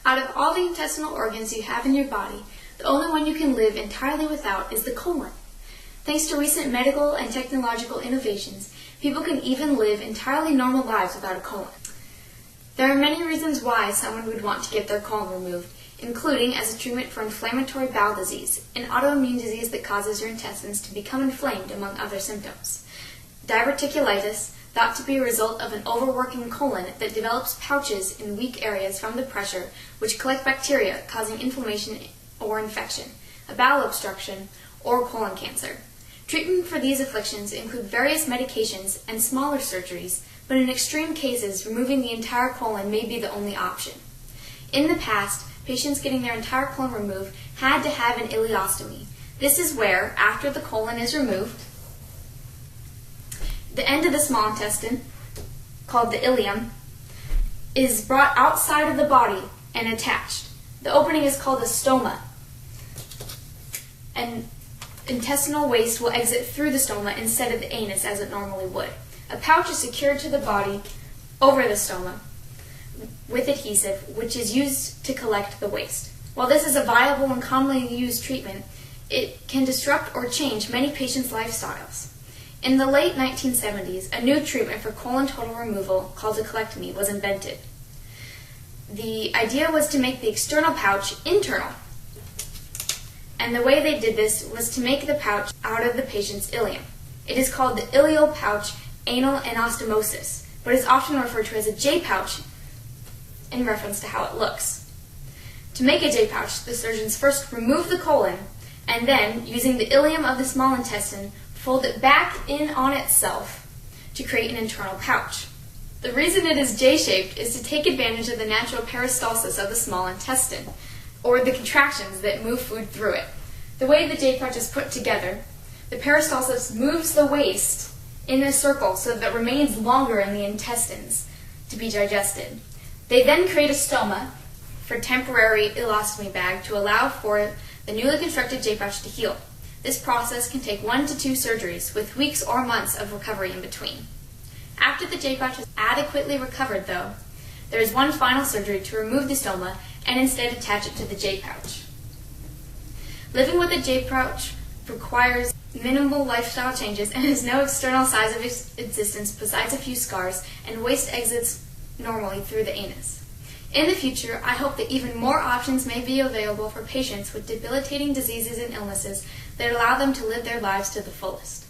Out of all the intestinal organs you have in your body, the only one you can live entirely without is the colon. Thanks to recent medical and technological innovations, people can even live entirely normal lives without a colon. There are many reasons why someone would want to get their colon removed, including as a treatment for inflammatory bowel disease, an autoimmune disease that causes your intestines to become inflamed, among other symptoms. Diverticulitis, thought to be a result of an overworking colon that develops pouches in weak areas from the pressure, which collect bacteria, causing inflammation or infection, a bowel obstruction, or colon cancer. Treatment for these afflictions include various medications and smaller surgeries, but in extreme cases, removing the entire colon may be the only option. In the past, patients getting their entire colon removed had to have an ileostomy. This is where, after the colon is removed, the end of the small intestine, called the ileum, is brought outside of the body and attached. The opening is called a stoma, and intestinal waste will exit through the stoma instead of the anus as it normally would. A pouch is secured to the body over the stoma with adhesive, which is used to collect the waste. While this is a viable and commonly used treatment, it can disrupt or change many patients' lifestyles. In the late 1970s, a new treatment for colon total removal called a colectomy was invented. The idea was to make the external pouch internal. And the way they did this was to make the pouch out of the patient's ileum. It is called the ileal pouch anal anastomosis, but is often referred to as a J-pouch in reference to how it looks. To make a J-pouch, the surgeons first remove the colon, and then, using the ileum of the small intestine, fold it back in on itself to create an internal pouch. The reason it is J-shaped is to take advantage of the natural peristalsis of the small intestine, or the contractions that move food through it. The way the J-pouch is put together, the peristalsis moves the waste in a circle so that it remains longer in the intestines to be digested. They then create a stoma for temporary ileostomy bag to allow for the newly constructed J-pouch to heal. This process can take 1 to 2 surgeries, with weeks or months of recovery in between. After the J-pouch is adequately recovered, though, there is one final surgery to remove the stoma and instead attach it to the J-pouch. Living with a J-pouch requires minimal lifestyle changes and has no external signs of existence besides a few scars, and waste exits normally through the anus. In the future, I hope that even more options may be available for patients with debilitating diseases and illnesses that allow them to live their lives to the fullest.